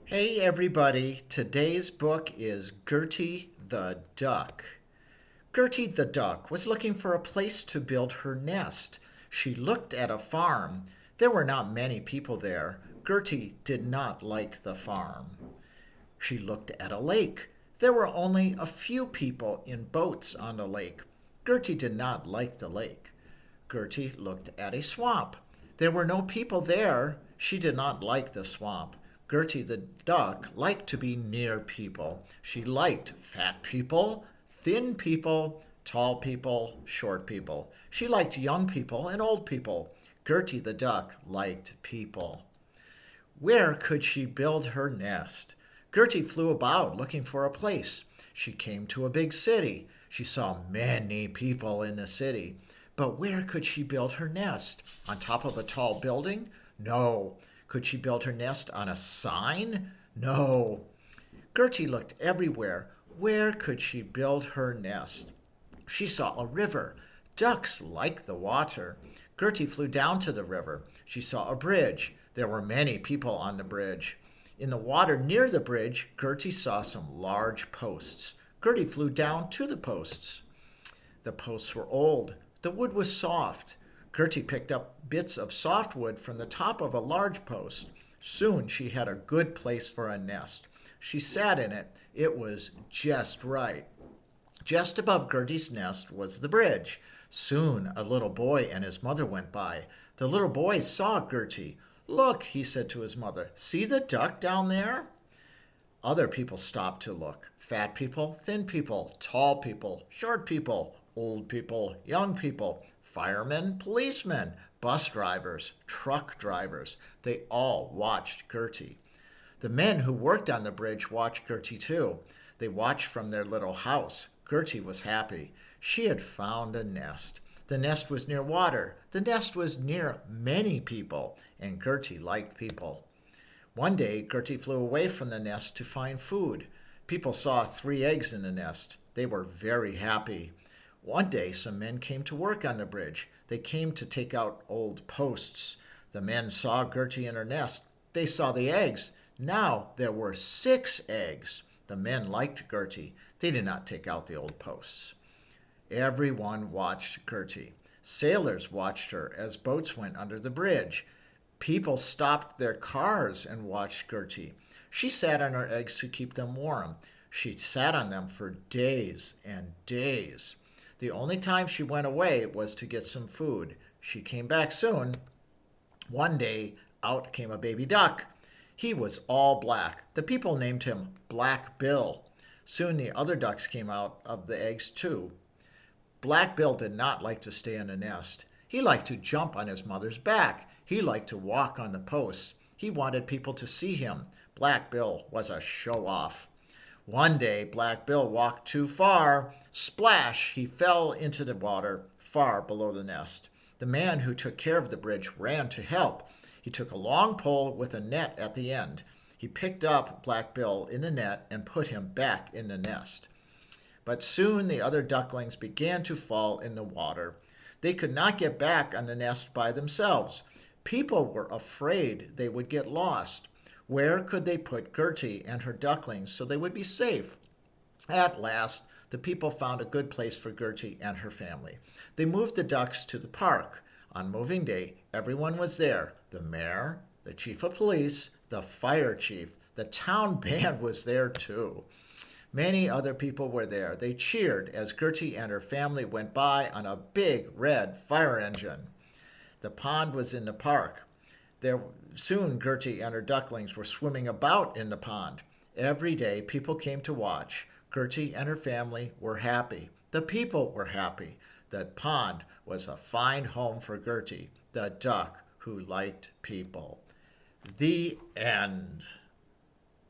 Hey everybody, today's book is Gertie the Duck. Gertie the Duck was looking for a place to build her nest. She looked at a farm. There were not many people there. Gertie did not like the farm. She looked at a lake. There were only a few people in boats on the lake. Gertie did not like the lake. Gertie looked at a swamp. There were no people there. She did not like the swamp. Gertie the duck liked to be near people. She liked fat people, thin people, tall people, short people. She liked young people and old people. Gertie the duck liked people. Where could she build her nest? Gertie flew about looking for a place. She came to a big city. She saw many people in the city. But where could she build her nest? On top of a tall building? No. Could she build her nest on a sign? No. Gertie looked everywhere. Where could she build her nest? She saw a river. Ducks like the water. Gertie flew down to the river. She saw a bridge. There were many people on the bridge. In the water near the bridge, Gertie saw some large posts. Gertie flew down to the posts. The posts were old. The wood was soft. Gertie picked up bits of softwood from the top of a large post. Soon she had a good place for a nest. She sat in it. It was just right. Just above Gertie's nest was the bridge. Soon a little boy and his mother went by. The little boy saw Gertie. "Look," he said to his mother, "see the duck down there?" Other people stopped to look. Fat people, thin people, tall people, short people, old people, young people, firemen, policemen, bus drivers, truck drivers. They all watched Gertie. The men who worked on the bridge watched Gertie too. They watched from their little house. Gertie was happy. She had found a nest. The nest was near water. The nest was near many people, and Gertie liked people. One day, Gertie flew away from the nest to find food. People saw 3 eggs in the nest. They were very happy. One day, some men came to work on the bridge. They came to take out old posts. The men saw Gertie in her nest. They saw the eggs. Now there were 6 eggs. The men liked Gertie. They did not take out the old posts. Everyone watched Gertie. Sailors watched her as boats went under the bridge. People stopped their cars and watched Gertie. She sat on her eggs to keep them warm. She sat on them for days and days. The only time she went away was to get some food. She came back soon. One day, out came a baby duck. He was all black. The people named him Black Bill. Soon the other ducks came out of the eggs too. Black Bill did not like to stay in the nest. He liked to jump on his mother's back. He liked to walk on the posts. He wanted people to see him. Black Bill was a show-off. One day, Black Bill walked too far. Splash! He fell into the water far below the nest. The man who took care of the bridge ran to help. He took a long pole with a net at the end. He picked up Black Bill in the net and put him back in the nest. But soon the other ducklings began to fall in the water. They could not get back on the nest by themselves. People were afraid they would get lost. Where could they put Gertie and her ducklings so they would be safe? At last, the people found a good place for Gertie and her family. They moved the ducks to the park. On moving day, everyone was there. The mayor, the chief of police, the fire chief, the town band was there too. Many other people were there. They cheered as Gertie and her family went by on a big red fire engine. The pond was in the park. Soon Gertie and her ducklings were swimming about in the pond. Every day people came to watch. Gertie and her family were happy. The people were happy. The pond was a fine home for Gertie, the duck who liked people. The end.